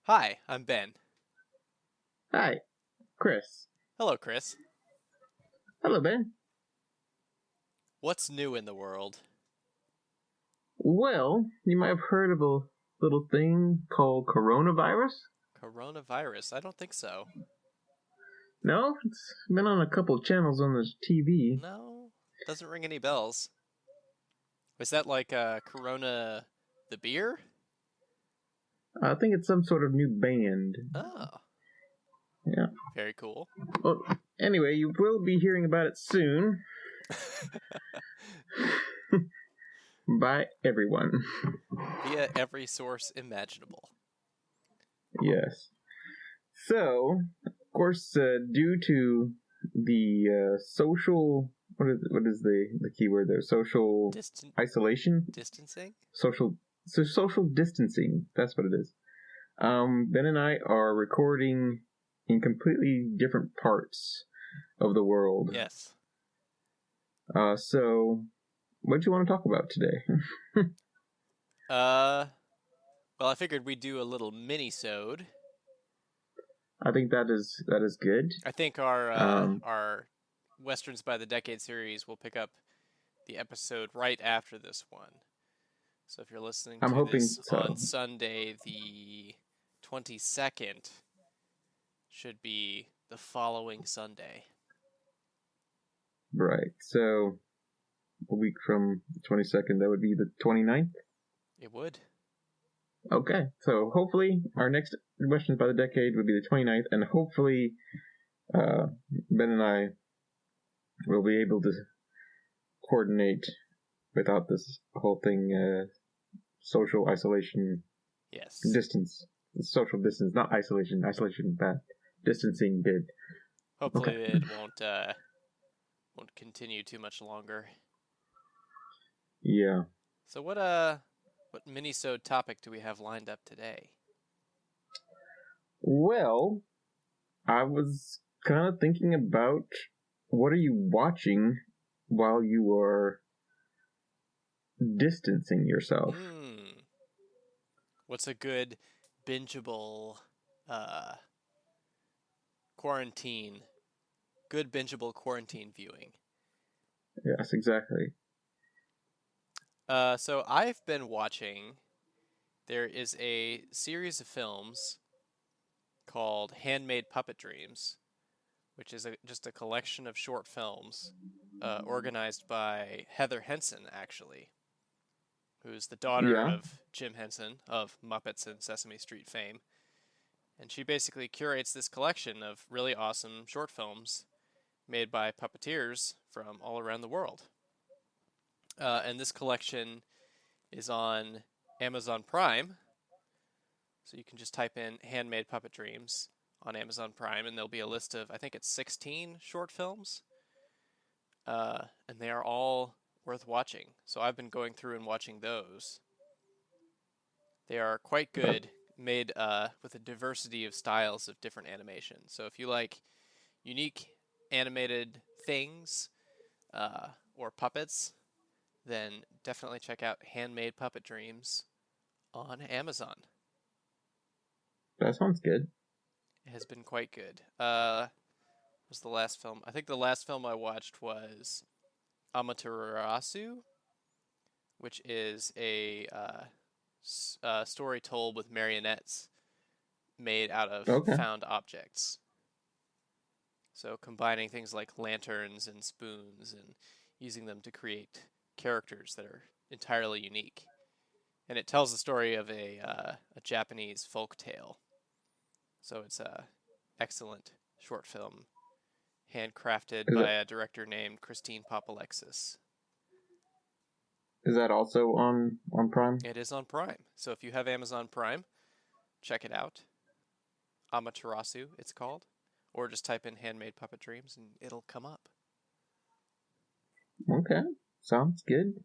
Hi, I'm Ben. Hi, Chris. Hello, Chris. Hello, Ben. What's new in the world? Well, you might have heard of a little thing called coronavirus. Coronavirus? I don't think so. No, it's been on a couple channels on the TV. No, doesn't ring any bells. Was that like Corona the beer? I think it's some sort of new band. Oh, Yeah. very cool. Well, anyway, you will be hearing about it soon. By everyone. Via every source imaginable. Yes. So, of course, due to the social, what is the keyword there? Social isolation? Distancing? Social distancing. That's what it is. Ben and I are recording in completely different parts of the world. Yes. So, what do you want to talk about today? Well, I figured we'd do a little mini-sode. I think that is good. I think our Westerns by the Decade series will pick up the episode right after this one. So if you're listening to this on Sunday, the 22nd, should be the following Sunday. Right. So a week from the 22nd, that would be the 29th? It would. Okay. So hopefully our next Westerns by the Decade would be the 29th, and hopefully Ben and I will be able to coordinate without this whole thing, social isolation. Yes. Distance. Social distance, not isolation. Isolation, bad. Distancing, good. Hopefully it won't continue too much longer. Yeah. So what mini-sode topic do we have lined up today? Well, I was kind of thinking about what are you watching while you are distancing yourself? What's a good bingeable quarantine viewing? Yes, exactly. So I've been watching, there is a series of films called Handmade Puppet Dreams, which is just a collection of short films organized by Heather Henson, actually, who's the daughter of Jim Henson of Muppets and Sesame Street fame. And she basically curates this collection of really awesome short films made by puppeteers from all around the world. And this collection is on Amazon Prime. So you can just type in Handmade Puppet Dreams on Amazon Prime, and there'll be a list of, I think it's 16 short films. And they are all worth watching. So I've been going through and watching those. They are quite good, made with a diversity of styles of different animation. So if you like unique animated things or puppets, then definitely check out Handmade Puppet Dreams on Amazon. That sounds good. It has been quite good. What was the last film? I think the last film I watched was Amaterasu, which is a story told with marionettes made out of found objects. So combining things like lanterns and spoons and using them to create characters that are entirely unique. And it tells the story of a Japanese folk tale. So it's a excellent short film, handcrafted by a director named Christine Papalexis. Is that also on Prime? It is on Prime. So if you have Amazon Prime, check it out. Amaterasu, it's called. Or just type in Handmade Puppet Dreams and it'll come up. Okay, sounds good.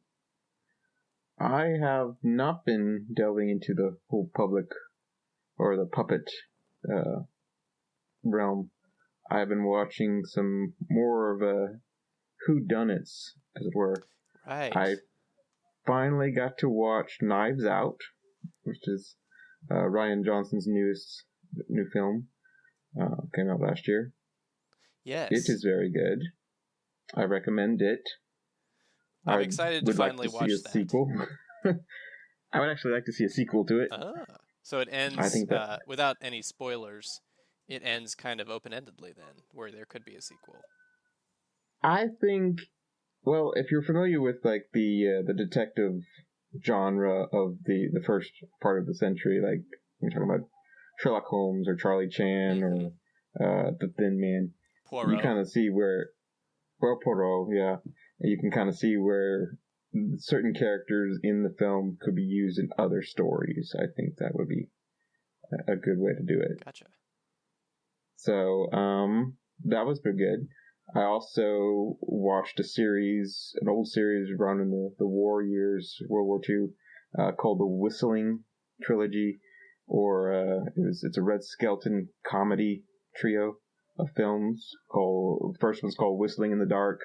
I have not been delving into the whole public or the puppet realm. I've been watching some more of a whodunits, as it were. Right. I finally got to watch Knives Out, which is Ryan Johnson's new film. Came out last year. Yes. It is very good. I recommend it. I'm excited to finally watch that. Sequel. I would actually like to see a sequel to it. So it ends, I think that, without any spoilers, it ends kind of open-endedly then, where there could be a sequel. I think, well, if you're familiar with like the detective genre of the first part of the century, like you're talking about Sherlock Holmes or Charlie Chan or The Thin Man, Poirot. you kind of see where, well, Poirot, yeah, you can kind of see where certain characters in the film could be used in other stories. I think that would be a good way to do it. Gotcha. So, that was pretty good. I also watched an old series run in the war years, World War II, called the Whistling Trilogy, or it's a Red Skelton comedy trio of films. The first one's called Whistling in the Dark,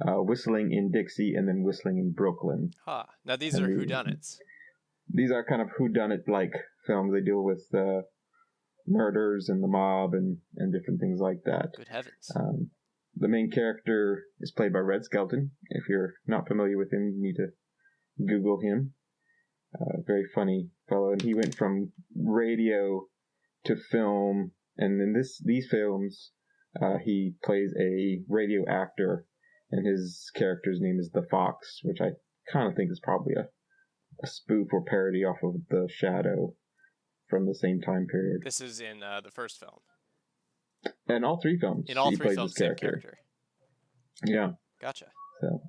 Whistling in Dixie, and then Whistling in Brooklyn. Now these are whodunits. These are kind of whodunit-like films. They deal with murders and the mob and different things like that. Good heavens. The main character is played by Red Skelton. If you're not familiar with him, you need to Google him. Very funny fellow. And he went from radio to film, and in these films, he plays a radio actor, and his character's name is The Fox, which I kind of think is probably a spoof or parody off of The Shadow from the same time period. This is in the first film. In all three films. In all three films, same character. Yeah. Gotcha. So,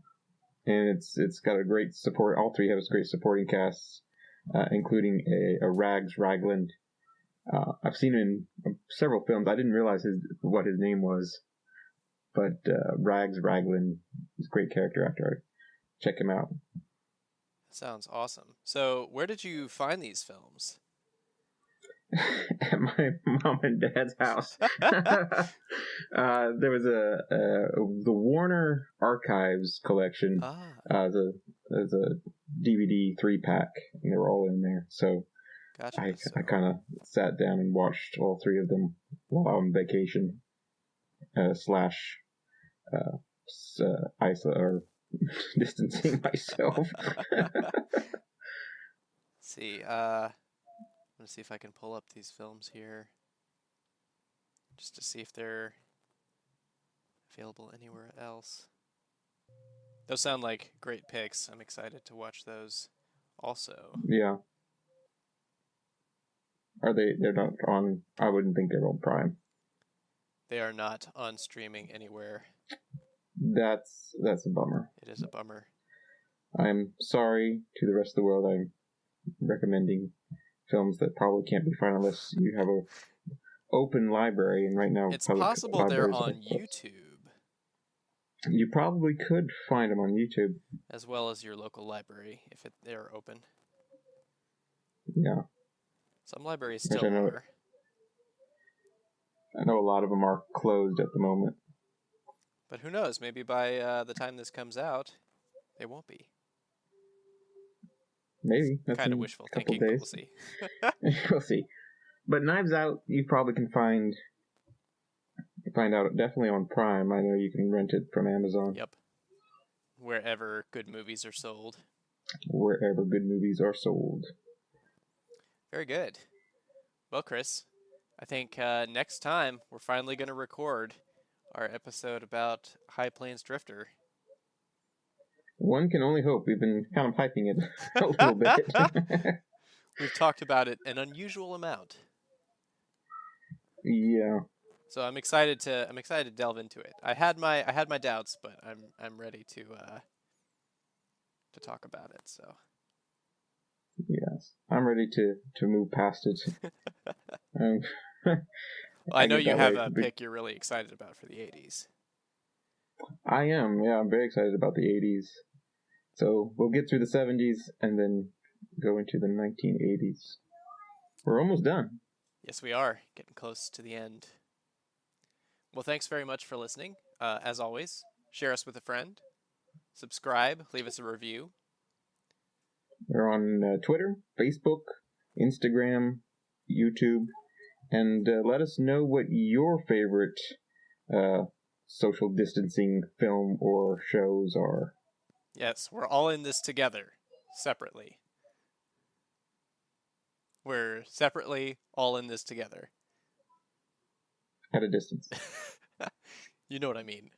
and it's got a great support. All three have a great supporting cast, including a Rags Ragland. I've seen him in several films. I didn't realize what his name was, but Rags Ragland is a great character actor. Check him out. Sounds awesome. So, where did you find these films? At my mom and dad's house. There was the Warner Archives collection. There's a DVD 3-pack, and they were all in there. So gotcha. I kind of sat down and watched all three of them while on vacation. Slash or distancing myself. See, I'm gonna see if I can pull up these films here, just to see if they're available anywhere else. Those sound like great picks. I'm excited to watch those also. Yeah. They're not on, I wouldn't think they're on Prime. They are not on streaming anywhere. That's a bummer. It is a bummer. I'm sorry to the rest of the world. I'm recommending films that probably can't be found unless you have a open library, and right now it's possible they're on YouTube. You probably could find them on YouTube, as well as your local library if they're open. Yeah, some libraries still are. I know a lot of them are closed at the moment, but who knows? Maybe by the time this comes out, they won't be. Maybe. That's kind of wishful thinking, but we'll see. We'll see. But Knives Out, you probably can find out definitely on Prime. I know you can rent it from Amazon. Yep. Wherever good movies are sold. Wherever good movies are sold. Very good. Well, Chris, I think next time we're finally going to record our episode about High Plains Drifter. One can only hope. We've been kind of hyping it a little bit. We've talked about it an unusual amount. Yeah. So I'm excited to delve into it. I had my doubts, but I'm ready to talk about it. So. Yes, I'm ready to move past it. Well, I know you have a pick you're really excited about for the 80s. I am, yeah. I'm very excited about the 80s. So we'll get through the 70s and then go into the 1980s. We're almost done. Yes, we are. Getting close to the end. Well, thanks very much for listening. As always, share us with a friend. Subscribe. Leave us a review. We're on Twitter, Facebook, Instagram, YouTube, and let us know what your favorite social distancing film or shows are. Yes, we're all in this together, separately. We're separately all in this together. At a distance. You know what I mean.